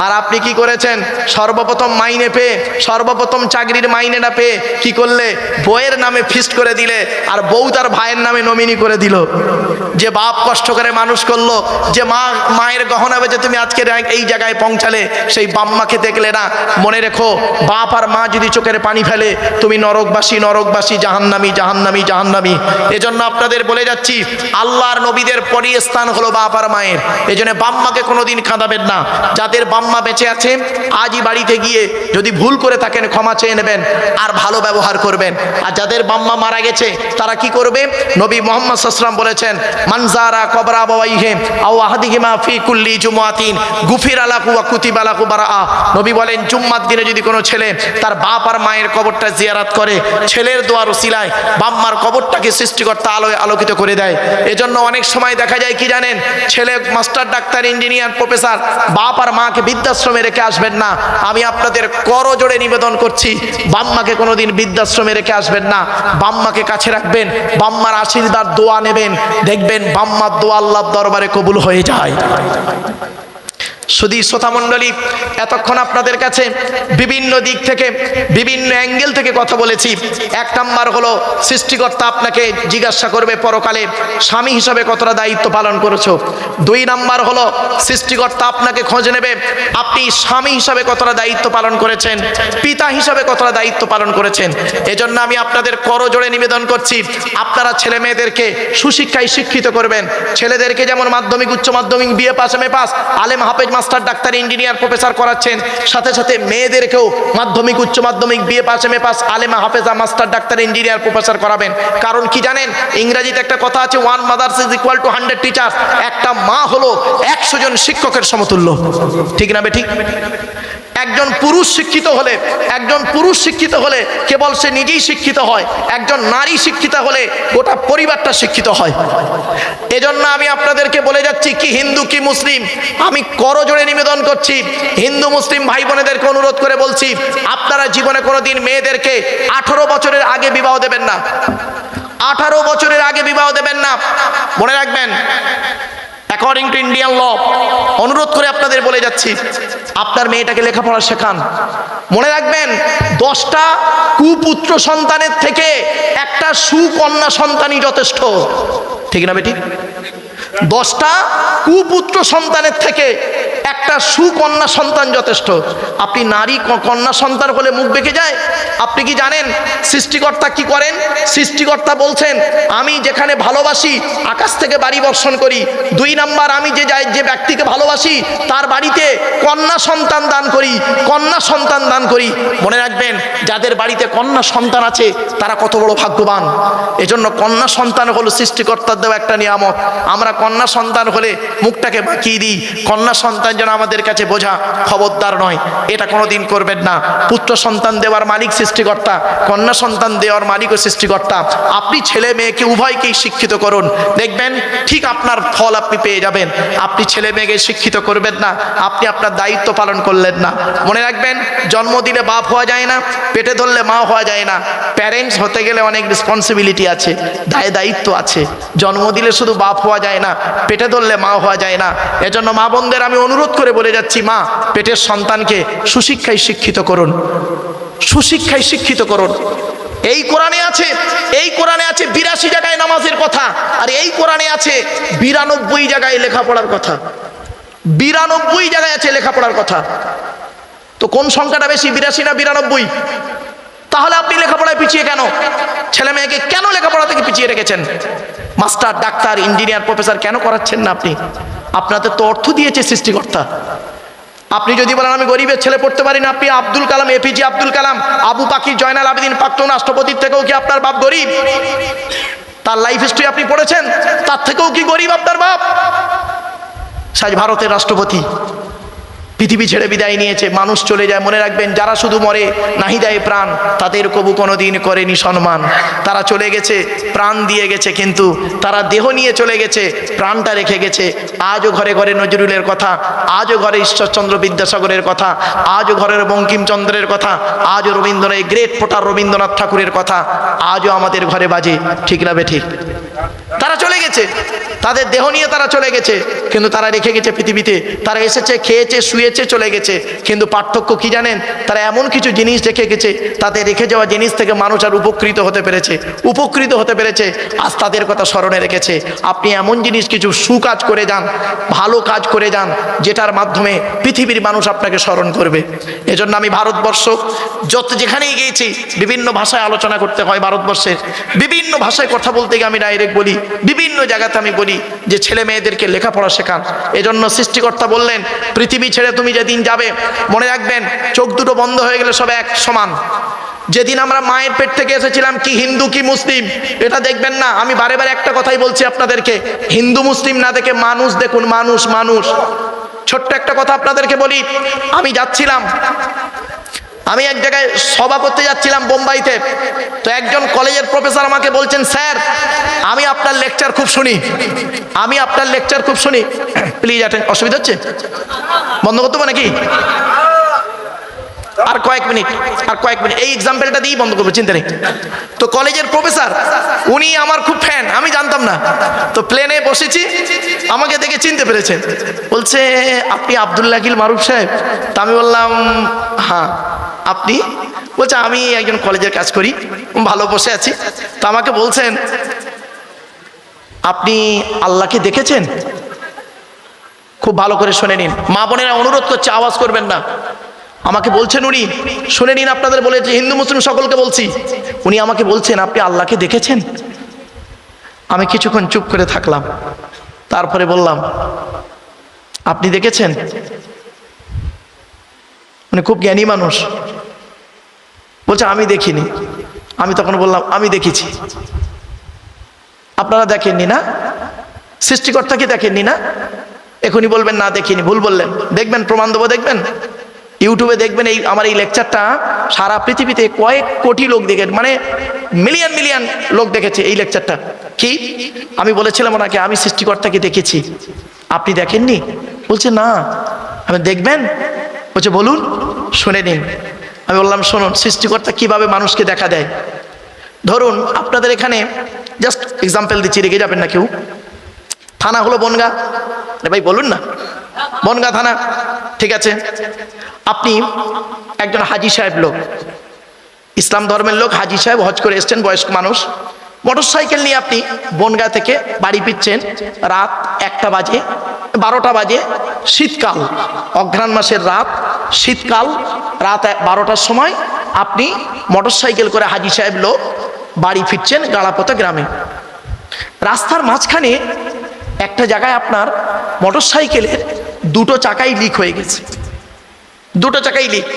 আর আপনি কি করেছেন? সর্বপ্রথম মাইনে পেয়ে, সর্বপ্রথম চাকরির মাইনেটা পেয়ে কি করলে? বউয়ের নামে ফিস্ট করে দিলে, আর বউ তার ভাইয়ের নামে নমিনি করে দিল। যে বাপ কষ্ট করে মানুষ করলো, যে মায়ের গহনা বেচে তুমি আজকে এই জায়গায় পৌঁছালে, সেই বাম্মাকে দেখলে না। মনে রেখো, বাপ আর মা যদি চোখের পানি ফেলে তুমি নরকবাসী, জাহান্নামী। এজন্য আপনাদের বলে যাচ্ছি, আল্লাহর নবীদের পরই স্থান হলো বাপ আর মায়ের। এজন্য বাম্মাকে কোনোদিন কাঁদাবেন না। যাদের বাম্মা বেঁচে আছে আজই বাড়িতে গিয়ে যদি ভুল করে থাকেন ক্ষমা চেয়ে নেবেন আর ভালো ব্যবহার করবেন। আর যাদের বাম্মা মারা গেছে তারা কি করবে? নবী মুহাম্মদ সাল্লাল্লাহু আলাইহি ওয়াসাল্লাম বলেছেন, মানজারা কবরা আবাওয়াইহি আও আহাদিহিমা ফি কুল্লি জুমআতিন গুফিরা লাহু ওয়া কুতিবা লাহু বারাআ। নবী বলেন, জুম্মার দিনে যদি কোনো ছেলে তার বাপ আর মায়ের কবরটা জিয়ারত করে, ছেলের দোয়ার উসিলায় বাম্মার কবরটাকে সৃষ্টিকর্তা আলোয় আলোকিত করে দেয়। এজন্য অনেক সময় দেখা যায় কি জানেন, ছেলে মাস্টার, ডাক্তার, ইঞ্জিনিয়ার, প্রফেসর, বাপ আর মাকে বৃদ্ধাশ্রমে রেখে আসবেন না। আমি আপনাদের করজোড়ে নিবেদন করছি, বাম্মাকে কোনোদিন বৃদ্ধাশ্রমে রেখে আসবেন না। বাম্মাকে কাছে রাখবেন, বাম্মার আশীর্বাদ দোয়া নেবেন, দেখবেন বাম্মার দোয়া আল্লাহর দরবারে কবুল হয়ে যায়। শুধু শ্রোতা মণ্ডলী, এতক্ষণ আপনাদের কাছে বিভিন্ন দিক থেকে, বিভিন্ন অ্যাঙ্গেল থেকে কথা বলেছি। 1 নাম্বার হলো, সৃষ্টিকর্তা আপনাকে জিজ্ঞাসা করবে পরকালে স্বামী হিসাবে কতটা দায়িত্ব পালন করেছো। 2 নাম্বার হলো, সৃষ্টিকর্তা আপনাকে খোঁজ নেবে আপনি স্বামী হিসাবে কতটা দায়িত্ব পালন করেছেন, পিতা হিসাবে কতটা দায়িত্ব পালন করেছেন। এজন্য আমি আপনাদের করজোড়ে নিবেদন করছি, আপনারা ছেলে মেয়েদেরকে সুশিক্ষায় শিক্ষিত করবেন। ছেলেদেরকে যেমন মাধ্যমিক, উচ্চ মাধ্যমিক, বিএ পাস, এমএ পাস, আলেম, হাফেজ, মাস্টার, ডাক্তার, ইঞ্জিনিয়ার, প্রফেসর করাচ্ছেন, সাথে সাথে মেয়েদেরকেও মাধ্যমিক, উচ্চ মাধ্যমিক, BA pass, MA pass, আলেমা, হাফেজা, master, doctor, engineer, professor করাবেন। কারণ কি জানেন, ইংরেজিতে একটা কথা আছে, 1 mother's is equal to 100 teachers. একটা মা হলো 100 জন শিক্ষকের সমতুল্য। ঠিক না বেঠিক? একজন পুরুষ শিক্ষিত হলে কেবল সে নিজেই শিক্ষিত হয়, একজন নারী শিক্ষিত হলে গোটা পরিবারটা শিক্ষিত হয়। এজন্য আমি আপনাদেরকে বলে যাচ্ছি, কি হিন্দু কি মুসলিম, আমি করজোড়ে নিবেদন করছি, হিন্দু মুসলিম ভাই বোনেদেরকে অনুরোধ করে বলছি, আপনারা জীবনে কোনোদিন মেয়েদেরকে 18 বছরের আগে বিবাহ দেবেন না। 18 বছরের আগে বিবাহ দেবেন না। মনে রাখবেন, অ্যাকর্ডিং টু ইন্ডিয়ান ল, অনুরোধ করে আপনাদের বলে যাচ্ছি, আপনার মেয়েটাকে লেখাপড়া শেখান। মনে রাখবেন, 10টা কুপুত্র সন্তানের থেকে একটা সুকন্যা সন্তানই যথেষ্ট। ঠিক না বেটি? 10টা কুপুত্র সন্তানের থেকে একটা সুকন্যা সন্তান যথেষ্ট। আপনি নারী কন্যা সন্তান হলে মুখ বেঁকে যায়। আপনি কি জানেন সৃষ্টিকর্তা কি করেন? সৃষ্টিকর্তা বলছেন, আমি যেখানে ভালোবাসি আকাশ থেকে বাড়ি বর্ষণ করি। 2 নাম্বার, আমি যে ব্যক্তিকে ভালোবাসি তার বাড়িতে কন্যা সন্তান দান করি। মনে রাখবেন, যাদের বাড়িতে কন্যা সন্তান আছে তারা কত বড় ভাগ্যবান। এজন্য কন্যা সন্তান হলো সৃষ্টিকর্তার দেওয়া একটা নিয়ামত। আমরা কন্যা সন্তান হলে মুখটাকে বাঁকিয়ে দিই। কন্যা সন্তান যেন আমাদের কাছে বোঝা, খবরদার নয়, এটা কোনোদিন করবেন না। পুত্র সন্তান দেওয়ার মালিক সৃষ্টিকর্তা, কন্যা সন্তান দেওয়ার মালিকও সৃষ্টিকর্তা। আপনি ছেলে মেয়েকে উভয়কেই শিক্ষিত করুন, দেখবেন ঠিক আপনার ফল আপনি পেয়ে যাবেন। আপনি ছেলে মেয়েকে শিক্ষিত করবেন না, আপনি আপনার দায়িত্ব পালন করলেন না। মনে রাখবেন, জন্ম দিলে বাপ হওয়া যায় না, পেটে ধরলে মা হওয়া যায় না। প্যারেন্টস হতে গেলে অনেক রেসপন্সিবিলিটি আছে, দায়িত্ব আছে। জন্ম দিলে শুধু বাপ হওয়া যায় না, পেটে ধরলে মা হওয়া যায় না। এজন্য মা বোনদের আমি অনুরোধ করে বলে যাচ্ছি, মা, পেটের সন্তানকে সুশিক্ষায় শিক্ষিত করুন, সুশিক্ষায় শিক্ষিত করুন। এই কোরআনে আছে, এই কোরআনে আছে 82 জায়গায় নামাজের কথা, আর এই কোরআনে আছে 92 জায়গায় লেখাপড়ার কথা। 92 জায়গায় আছে লেখাপড়ার কথা। তো কোন সংখ্যাটা বেশি, 82 না 92? তাহলে আপনি লেখাপড়ায় পিছিয়ে কেন? ছেলে মেয়েকে কেন লেখাপড়া থেকে পিছিয়ে রেখেছেন? মাস্টার, ডাক্তার, ইঞ্জিনিয়ার, প্রফেসর কেন করাচ্ছেন না আপনি? আপনাদের তো অর্থ দিয়েছে সৃষ্টিকর্তা। আপনি যদি বলেন আমি গরিবের ছেলে পড়তে পারি না, আপনি আব্দুল কালাম, এপিজে আব্দুল কালাম, আবু পাকির, জয়নাল আবেদিন, প্রাক্তন রাষ্ট্রপতির থেকেও কি আপনার বাপ গরিব? তার লাইফ হিস্ট্রি আপনি পড়েছেন? তার থেকেও কি গরিব আপনার বাপ? আজ ভারতের রাষ্ট্রপতি পৃথিবী ছেড়ে বিদায় নিয়েছে, মানুষ চলে যায়। মনে রাখবেন, যারা শুধু মরে নাহি দেয় প্রাণ, তাদের কবু কোনোদিন করেনি সম্মান। তারা চলে গেছে, প্রাণ দিয়ে গেছে, কিন্তু তারা দেহ নিয়ে চলে গেছে, প্রাণটা রেখে গেছে। আজও ঘরে ঘরে নজরুলের কথা, আজও ঘরে ঈশ্বরচন্দ্র বিদ্যাসাগরের কথা, আজও ঘরের বঙ্কিমচন্দ্রের কথা, আজও রবীন্দ্রনাথ, গ্রেট পোটার রবীন্দ্রনাথ ঠাকুরের কথা আজও আমাদের ঘরে বাজে। ঠিক না বেঠিক? তারা চলে গেছে, তাদের দেহ নিয়ে তারা চলে গেছে, কিন্তু তারা রেখে গেছে পৃথিবীতে। তারা এসেছে, খেয়েছে, শুয়েছে, চলে গেছে, কিন্তু পার্থক্য কি জানেন? তারা এমন কিছু জিনিস রেখে গেছে, তাদের রেখে যাওয়া জিনিস থেকে মানুষ আর উপকৃত হতে পেরেছে। আজ তাদের কথা স্মরণে রেখেছে। আপনি এমন জিনিস কিছু সুকাজ করে যান, ভালো কাজ করে যান, যেটার মাধ্যমে পৃথিবীর মানুষ আপনাকে স্মরণ করবে। এজন্য আমি ভারতবর্ষ যেখানেই গিয়েছি, বিভিন্ন ভাষায় আলোচনা করতে হয়। ভারতবর্ষের বিভিন্ন ভাষায় কথা বলতে গিয়ে আমি ডাইরেক্ট বলি, বিভিন্ন জায়গাতে আমি বলি যে ছেলে মেয়েদেরকে লেখাপড়া শেখান। এজন্য সৃষ্টিকর্তা বললেন, পৃথিবী ছেড়ে তুমি যেদিন যাবে, মনে রাখবেন, চোখ দুটো বন্ধ হয়ে গেলে সব এক সমান। যেদিন আমরা মায়ের পেট থেকে এসেছিলাম, কি হিন্দু কি মুসলিম এটা দেখবেন না। আমি বারে বারে একটা কথাই বলছি আপনাদেরকে, হিন্দু মুসলিম না দেখে মানুষ দেখুন, মানুষ। ছোট্ট একটা কথা আপনাদেরকে বলি, আমি যাচ্ছিলাম, আমি এক জায়গায় সভা করতে যাচ্ছিলাম বোম্বাইতে। তো একজন কলেজের প্রফেসর আমাকে বলছেন, স্যার আমি আপনার লেকচার খুব শুনি, প্লিজ অ্যাটেন্ড। অসুবিধা হচ্ছে? বন্ধ করতে হবে নাকি? আর কয়েক মিনিট এই এক্সাম্পলটা দিয়েই বন্ধ করবো, চিন্তা নেই। তো কলেজের প্রফেসর, উনি আমার খুব ফ্যান, আমি জানতাম না। তো প্লেনে বসেছি, আমাকে দেখে চিনতে পেরেছেন। বলছে, আপনি আব্দুল্লাহ আকিল মারুফ সাহেব? তা আমি বললাম, হ্যাঁ। আপনি? বলছে, আমি একজন কলেজের কাজ করি, ভালো বসে আছি। তো আমাকে বলছেন, আপনি আল্লাহকে দেখেছেন? খুব ভালো করে শুনে নিন, মা বোনেরা অনুরোধ করছে, আওয়াজ করবেন না। আমাকে বলছেন উনি, শুনে নিন, আপনাদের বলেছে, হিন্দু মুসলিম সকলকে বলছি। উনি আমাকে বলছেন, আপনি আল্লাহকে দেখেছেন? আমি কিছুক্ষণ চুপ করে থাকলাম, তারপরে বললাম, আপনি দেখেছেন? উনি খুব জ্ঞানী মানুষ, বলছে আমি দেখিনি। আমি তখন বললাম, আমি দেখেছি। আপনারা দেখেননি না? সৃষ্টিকর্তাকে দেখেননি না? এখনই বলবেন না দেখিনি, ভুল বললেন। দেখবেন, প্রমাণ দেবো, দেখবেন, ইউটিউবে দেখবেন। আমার এই লেকচারটা সারা পৃথিবীতে কয়েক কোটি লোক দেখে, মানে মিলিয়ন লোক দেখেছে এই লেকচারটা। কি আমি বলেছিলাম ওনাকে, আমি সৃষ্টিকর্তাকে দেখেছি। আপনি দেখেননি? বলছে না। আমি দেখবেন? বলছে বলুন, শুনে নিন। আমি বললাম, শুনুন, সৃষ্টিকর্তা কিভাবে মানুষকে দেখা দেয়। ধরুন আপনাদের এখানে, জাস্ট এক্সাম্পল দিচ্ছি, রেগে যাবেন না কেউ। থানা হলো বনগাঁ, ভাই বলুন না, বনগাঁ থানা, ঠিক আছে। আপনি একজন হাজি সাহেব লোক, ইসলাম ধর্মের লোক, হাজি সাহেব, হজ করে এসছেন, বয়স্ক মানুষ। মোটর সাইকেল নিয়ে আপনি বনগাঁ থেকে বাড়ি ফিরছেন, রাত 1টা বাজে, 12টা বাজে, শীতকাল, অঘ্রাণ মাসের রাত, শীতকাল, রাত 12টার সময় আপনি মোটর সাইকেল করে হাজি সাহেব লোক বাড়ি ফিরছেন গাড়াপোতা গ্রামে। রাস্তার মাঝখানে একটা জায়গায় আপনার মোটর সাইকেলের 2টো চাকাই লিক হয়ে গেছে, 2টো চাকাই লিক।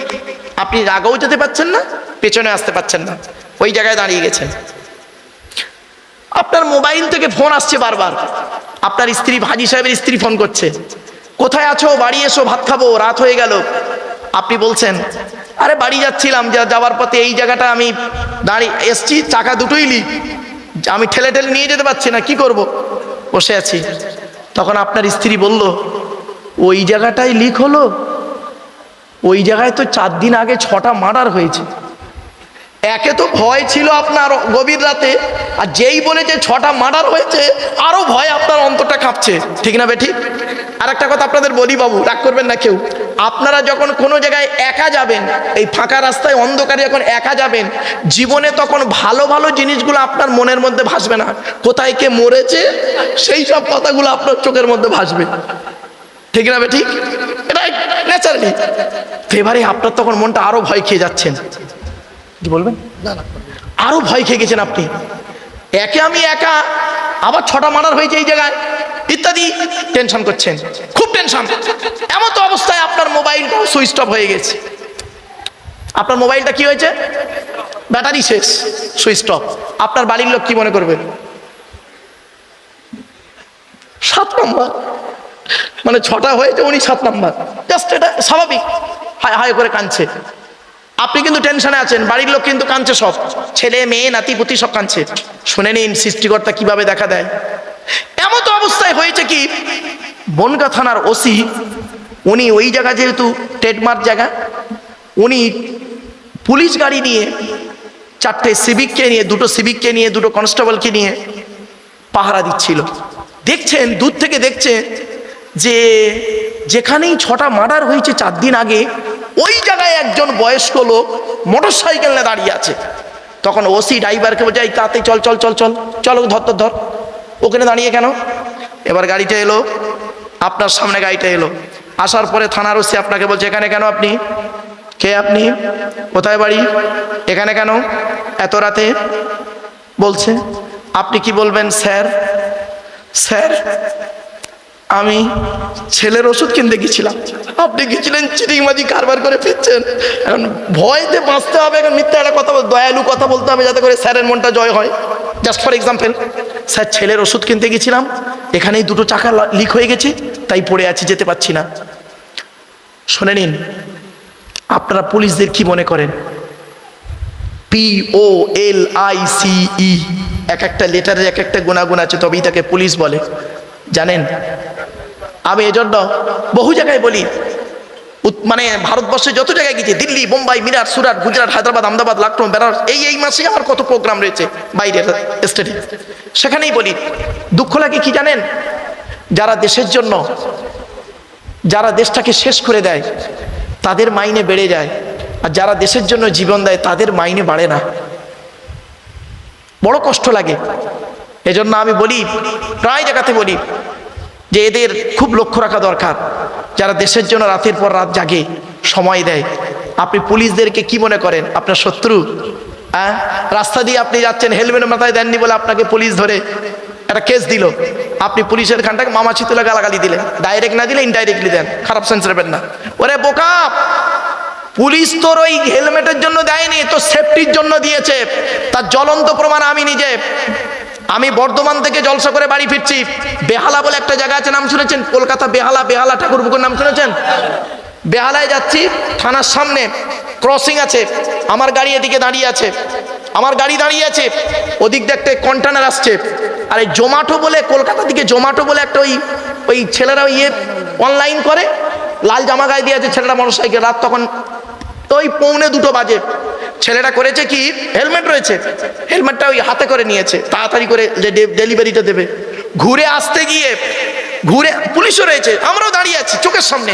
আপনি আগেও যেতে পারছেন না, পেছনে আসতে পারছেন না, ওই জায়গায় দাঁড়িয়ে গেছেন। আপনার মোবাইল থেকে ফোন আসছে বারবার, আপনার স্ত্রী, হাজি সাহেবের স্ত্রী ফোন করছে, কোথায় আছো? বাড়ি এসো, ভাত খাবো, রাত হয়ে গেল। আপনি বলছেন আরে বাড়ি যাচ্ছিলাম, যাওয়ার পথে এই জায়গাটা আমি দাঁড়িয়ে এসছি, চাকা দুটোই লিক, আমি ঠেলে ঠেলে নিয়ে যেতে পারছি না, কি করব? বসে আছি। তখন আপনার স্ত্রী বলল, ওই জায়গাটাই লিক হলো? ওই জায়গায় তো 4 দিন আগে 6টা মার্ডার হয়েছে। একে তো ভয় ছিল আপনার গভীর রাতে, আর যেই বলেছে 6টা মার্ডার হয়েছে, আরো ভয় আপনার অন্তরটা কাঁপছে। ঠিক না বেঠিক? আর একটা কথা আপনাদের বলি বাবু, রাগ করবেন না কেউ, আপনারা যখন কোনো জায়গায় একা যাবেন, এই ফাঁকা রাস্তায় অন্ধকারে যখন একা যাবেন, জীবনে তখন ভালো ভালো জিনিসগুলো আপনার মনের মধ্যে ভাসবে না। কোথায় কে মরেছে সেই সব কথাগুলো আপনার চোখের মধ্যে ভাসবে। ঠিক না বেঠিক? এটা ন্যাচারালি। এবারে আপনার তখন মনটা আরো ভয় খেয়ে যাচ্ছেন। কি বলবেন? আরো ভয় খেয়ে গেছেন আপনি। একে আমি একা, আবার 6টা মার্ডার হয়েছে এই জায়গায়, ইত্যাদি টেনশন করছেন, খুব টেনশন। এমন তো অবস্থায় আপনার মোবাইলটাও সুইচ অফ হয়ে গেছে। আপনার মোবাইলটা কি হয়েছে? ব্যাটারি শেষ, সুইচ অফ। আপনার বাড়ির লোক কি মনে করবে? 7 নম্বর, মানে 6টা হয়েছে, উনি 7 নম্বর। জাস্ট এটা স্বাভাবিক, হায় হায় করে কাঁদছে। আপনি কিন্তু টেনশনে আছেন, বাড়ির লোক কিন্তু কাঁদছে, সব ছেলে মেয়ে নাতি পুতি সব কাঁদছে। শুনে নিন সৃষ্টিকর্তা কিভাবে দেখা দেয়। এমন তো অবস্থায় হয়েছে কি, বনগাঁ থানার ওসি, উনি ওই জায়গা যেহেতু ট্রেডমার্ক জায়গা, উনি পুলিশ গাড়ি নিয়ে 4টে সিভিককে নিয়ে, 2টো সিভিককে নিয়ে, 2টো কনস্টেবলকে নিয়ে পাহারা দিচ্ছিল। দেখছেন, দূর থেকে দেখছে যে যেখানেই 6টা মার্ডার হয়েছে 4 দিন আগে, ওই জায়গায় একজন বয়স্ক লোক মোটর সাইকেল নিয়ে দাঁড়িয়ে আছে। তখন ওসি ড্রাইভারকে বলছে, এই তাতে চল চল চল চল চল, ধর, ওখানে দাঁড়িয়ে কেন? এবার গাড়িটা এলো, আপনার সামনে গাড়িটা এলো। আসার পরে থানার ওসি আপনাকে বলছে, এখানে কেন আপনি? কে আপনি? কোথায় বাড়ি? এখানে কেন এত রাতে? বলছে, আপনি কি বলবেন? স্যার আমি ছেলের ওষুধ কিনতে গেছিলাম। আপনি গেছিলেন চিটিংবাজি কারবার করে ফিরছেন, এখন ভয়তে বাঁচতে হবে, এখন মিথ্যা একটা কথা, দয়ালু কথা বলতে হবে যাতে করে স্যারের মনটা জয় হয়। জাস্ট ফর এক্সাম্পল, স্যার ছেলের ওষুধ কিনতে গেছিলাম, এখানেই 2টো চাকা লিক হয়ে গেছে, তাই পড়ে আছি, যেতে পারছি না। শুনে নিন, আপনারা পুলিশদের কি মনে করেন? POLICE, এক একটা লেটারের এক একটা গুণাগুণ আছে, তবেই তাকে পুলিশ বলে। জানেন, আমি এজন্য বহু জায়গায় বলি, মানে ভারতবর্ষে যত জায়গায় গেছি, দিল্লি, বোম্বাই, মিরাট, সুরাট, গুজরাট, হায়দ্রাবাদ, আহমেদাবাদ, লখনৌ, বেনারস, এই মাসে আমার কত প্রোগ্রাম রয়েছে বাইরের স্টেটে, সেখানেই বলি, দুঃখ লাগে কি জানেন? যারা দেশের জন্য, যারা দেশটাকে শেষ করে দেয়, তাদের মাইনে বেড়ে যায়, আর যারা দেশের জন্য জীবন দেয় তাদের মাইনে বাড়ে না। বড় কষ্ট লাগে। এজন্য আমি বলি, প্রায় জায়গাতে বলি যে এদের খুব লক্ষ্য রাখা দরকার, যারা দেশের জন্য রাতের পর রাত জাগে, সময় দেয়। আপনি পুলিশদেরকে কি মনে করেন? আপনার শত্রু? রাস্তা দিয়ে আপনি যাচ্ছেন, হেলমেট মাথায় দেননি বলে আপনাকে পুলিশ ধরে একটা কেস দিল, আপনি পুলিশের খানটাকে মামাছি তুলে গালাগালি দিলেন, ডাইরেক্ট না দিলে ইনডাইরেক্টলি দেন, খারাপ সেন্স নেবেন না। ওরে বোকা, পুলিশ তোর ওই হেলমেটের জন্য দেয়নি, তোর সেফটির জন্য দিয়েছে। তার জ্বলন্ত প্রমাণ আমি নিজে। আমি বর্ধমান থেকে জলসা করে বাড়ি ফিরছি, বেহালা বলে একটা জায়গা আছে, নাম শুনেছেন? কলকাতা বেহালা ঠাকুরপুকুর নাম শুনেছেন? বেহালায় যাচ্ছি, থানার সামনে ক্রসিং আছে, আমার গাড়ি এদিকে দাঁড়িয়ে আছে, ওদিক দিয়ে একটা কন্টেনার আসছে, আর এই জোম্যাটো বলে, কলকাতা থেকে জোম্যাটো বলে একটা ওই ছেলেরা অনলাইন করে, লাল জামা গায়ে দিয়ে আছে ছেলেরা, মোটরসাইকেল, রাত তখন ওই 1:45 বাজে। ছেলেটা করেছে কি, হেলমেট রয়েছে, হেলমেটটা ওই হাতে করে নিয়েছে, তাড়াতাড়ি করে যে ডেলিভারিটা দেবে। ঘুরে আসতে গিয়ে, পুলিশও রয়েছে, আমরাও দাঁড়িয়ে আছি চোখের সামনে,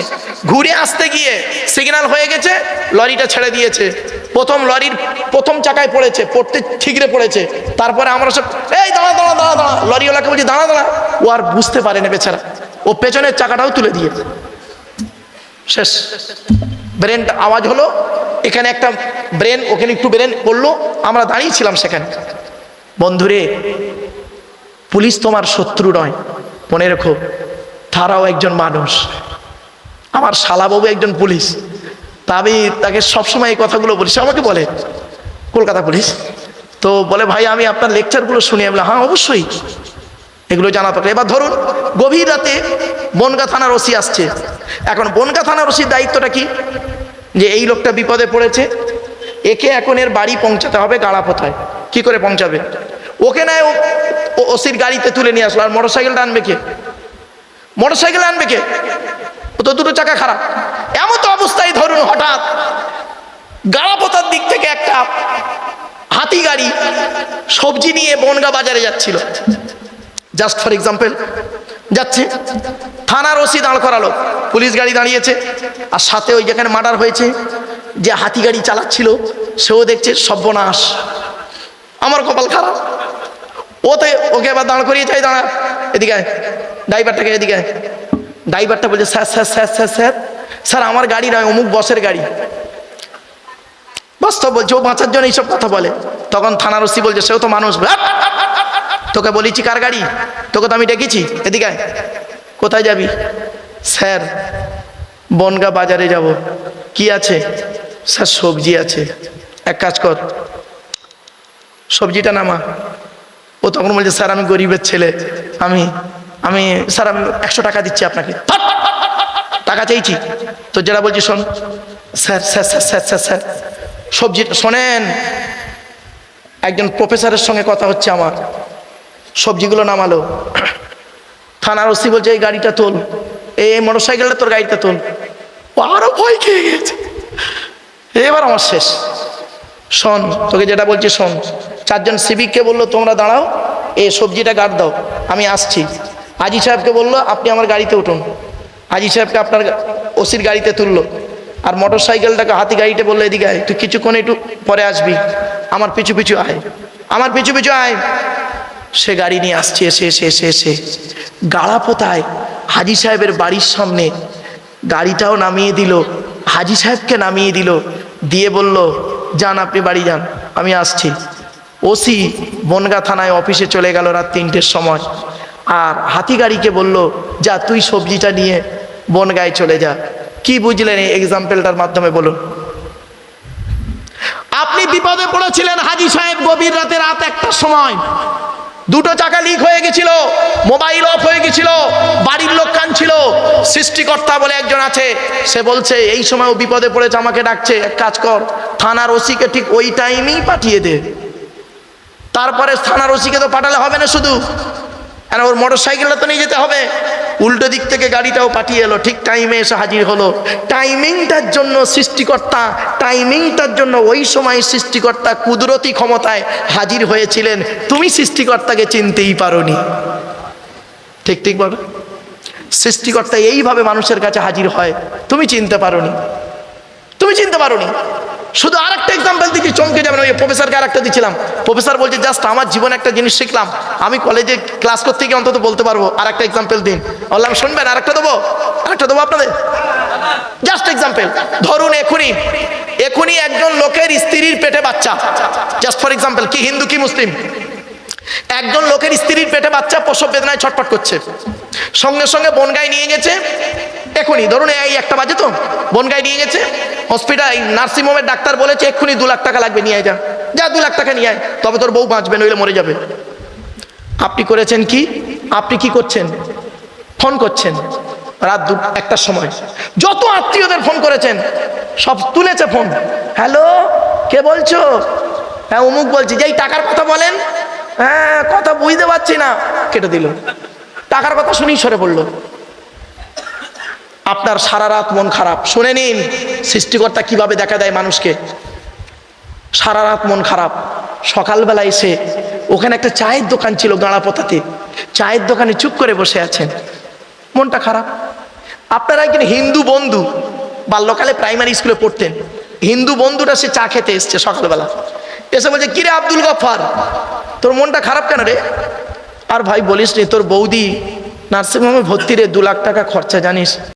ঘুরে আসতে গিয়ে সিগন্যাল হয়ে গেছে, লরিটা ছেড়ে দিয়েছে। লরির প্রথম চাকায় পড়েছে, পড়তে ঠিকরে পড়েছে। তারপরে আমরা সব, এই দাঁড়া, লরিওয়ালাকে বলছি দাঁড়া, ও আর বুঝতে পারে না বেচারা, ও পেছনের চাকাটাও তুলে দিয়েছে। শেষ। ব্রেন আওয়াজ হলো, এখানে একটা ব্রেন, ওখানে একটু ব্রেন পড়লো, আমরা দাঁড়িয়েছিলাম সেখানে। বন্ধুরে, পুলিশ তোমার শত্রু নয়, মনে রেখো, তারাও একজন মানুষ। আমার শালাবাবু একজন পুলিশ, তা আমি তাকে সবসময় এই কথাগুলো বলি। সে আমাকে বলে, কলকাতা পুলিশ, তো বলে ভাই আমি আপনার লেকচারগুলো শুনি। আমি বললাম হ্যাঁ অবশ্যই, এগুলো জানা দরকার। এবার ধরুন গভীর রাতে বনগাঁ থানার ওসি আসছে। এখন বনগাঁ থানার ওসির দায়িত্বটা কি, যে এই লোকটা বিপদে পড়েছে, একে এখন এর বাড়ি পৌঁছাতে হবে গাড়াপোতায়। কি করে পৌঁছাবে? ওকে না ওসির গাড়িতে তুলে নিয়ে আসলো, আর মোটরসাইকেলটা আনবে কে? মোটরসাইকেল আনবে কে? ও তো দুটো চাকা খারাপ। এমন তো অবস্থায় ধরুন হঠাৎ গাড়াপোতার দিক থেকে একটা হাতি গাড়ি সবজি নিয়ে বনগাঁ বাজারে যাচ্ছিল, জাস্ট ফর এক্সাম্পল যাচ্ছে, থানার ওসি দাঁড় করালো, পুলিশ গাড়ি দাঁড়িয়েছে, আর সাথে ওই যেখানে মার্ডার হয়েছে যে হাতি গাড়ি চালাচ্ছিল সেও দেখছে, সর্বনাশ, আমার কপাল খারাপ। ওকে এবার দাঁড় করিয়ে চাই, দাঁড়া এদিকে, ড্রাইভারটাকে এদিকে। ড্রাইভারটা বলছে, sir sir sir sir sir sir আমার গাড়ি নয়, অমুক বসের গাড়ি। বাস্তব বলছে, ও বাঁচার জন্য এইসব কথা বলে। তখন থানার ওসি বলছে, সেও তো মানুষ, তোকে বলেছি কার গাড়ি, তোকে তো আমি ডেকেছি, এদিকে কোথায় যাবি? স্যার বনগাঁ বাজারে যাব। কি আছে? স্যার সবজি আছে। এক কাজ কর, সবজিটা নামা। ও তখন বলছে, স্যার আমি গরিবের ছেলে, আমি স্যার আমি 100 টাকা দিচ্ছি আপনাকে। টাকা চাইছি তো, যারা বলছি শোন, sir sir sir sir sir sir সবজি শোনেন, একজন প্রফেসরের সঙ্গে কথা হচ্ছে আমার। সবজিগুলো নামালো। থানার ওসি বলছে, এই গাড়িটা তোল, এই মোটরসাইকেলটা তোর গাড়িটা তোল। ও আরো ভয় খেয়ে গেছে, এবার আমার শেষ। শোন, তোকে যেটা বলছি শোন। 4 জন সিভিককে বললো, তোমরা দাঁড়াও, এই সবজিটা গাড় দাও, আমি আসছি। আজি সাহেবকে বললো, আপনি আমার গাড়িতে উঠুন। আজি সাহেবকে আপনার ওসির গাড়িতে তুললো, আর মোটর সাইকেলটাকে হাতি গাড়িতে বললো, এদিকে আয়, তুই কিছুক্ষণ একটু পরে আসবি, আমার পিছু পিছু আয়, আমার পিছু পিছু আয়। সে গাড়ি নিয়ে আসছে, এসে গাড়াপোতায় হাজি সাহেবের বাড়ির সামনে গাড়িটাও নামিয়ে দিল, হাজি সাহেবকে নামিয়ে দিল, দিয়ে বলল, যান আপনি বাড়ি যান, আমি আসছি। ওসি বনগাঁ থানায় অফিসে চলে গেল রাত 3টের সময়, আর হাতি গাড়িকে বলল, যা তুই সবজিটা নিয়ে বনগাঁয় চলে যা। কি বুঝলেন এই এক্সাম্পলটার মাধ্যমে বলুন? আপনি বিপদে পড়েছিলেন হাজি সাহেব, গভীর রাতে, রাত 1টার সময়, 2টো চাকা লিক হয়ে গেছিল, মোবাইল অফ হয়ে গেছিল, বাড়ির লোক কাঁদছিল। সৃষ্টিকর্তা বলে একজন আছে, সে বলছে এই সময় ও বিপদে পড়েছে, আমাকে ডাকছে, এক কাজ কর, থানার ওসিকে ঠিক ওই টাইমেই পাঠিয়ে দে। তারপরে থানার ওসিকে তো পাঠালে হবে না শুধু, আর ওর মোটর সাইকেলটা তো নিয়ে যেতে হবে। উল্টো দিক থেকে গাড়িটাও পাঠিয়ে এলো, ঠিক টাইমে এসে হাজির হলো। টাইমিংটার জন্য সৃষ্টিকর্তা, টাইমিংটার জন্য ওই সময় সৃষ্টিকর্তা কুদরতি ক্ষমতায় হাজির হয়েছিলেন। তুমি সৃষ্টিকর্তাকে চিনতেই পারোনি। ঠিক ঠিক বলো, সৃষ্টিকর্তা এইভাবে মানুষের কাছে হাজির হয়, তুমি চিনতে পারোনি, তুমি চিনতে পারোনি। শুধু আরেকটা এক্সাম্পল দিচ্ছি, চমকে যাবেন। ওই প্রফেসরকে আরেকটা দিচ্ছিলাম, প্রফেসর বলছে, জাস্ট আমার জীবনে একটা জিনিস শিখলাম, আমি কলেজে ক্লাস করতে গিয়ে অন্তত বলতে পারবো, আরেকটা এক্সাম্পল দিন। বললাম, শুনবেন? আরেকটা দেবো আপনাদের, জাস্ট এক্সাম্পল। ধরুন এখনই একজন লোকের স্ত্রীর পেটে বাচ্চা, জাস্ট ফর এক্সাম্পল, কি হিন্দু কি মুসলিম, একজন লোকের স্ত্রীর পেটে বাচ্চা প্রসব বেদনায় ছটফট করছে, সঙ্গে সঙ্গে বনগাঁয় নিয়ে গেছে। এখনই ধরুন এই 1টা বাজে, তো বনগাঁয় নিয়ে গেছে হসপিটাল, নার্সিংহোমের ডাক্তার বলেছে এক্ষুনি 2 লাখ টাকা লাগবে, নিয়ে যা, 2 লাখ টাকা নিয়ে আয়, তবে তোর বউ বাঁচবে, নইলে মরে যাবে। আপনি করেছেন কি? আপনি কি করছেন? ফোন করছেন রাত 1টার সময়, যত আত্মীয়দের ফোন করেছেন সব তুলেছে ফোন। হ্যালো, কে বলছো? হ্যাঁ অমুক বলছি। যেই টাকার কথা বলেন, হ্যাঁ কথা বুঝতে পারছি না, কেটে দিল। টাকার কথা শুনেই সরে পড়লো। আপনার সারা রাত মন খারাপ, শুনে নিন সৃষ্টিকর্তা কিভাবে দেখা দেয় মানুষকে। সারা রাত মন খারাপ, সকালবেলা এসে ওখানে একটা চায়ের দোকান ছিল গাঁড়াপোতাতে, চায়ের দোকানে চুপ করে বসে আছেন, মনটা খারাপ। আপনারা একজন হিন্দু বন্ধু, বাল্যকালে প্রাইমারি স্কুলে পড়তেন, হিন্দু বন্ধুটা সে চা খেতে এসছে সকালবেলা, এসে বলছে, কিরে আব্দুল গফফার, তোর মনটা খারাপ কেন রে? আর ভাই বলিস নি, তোর বৌদি নার্সিংহোমে ভর্তি রে, 2 লাখ টাকা খরচা, জানিস?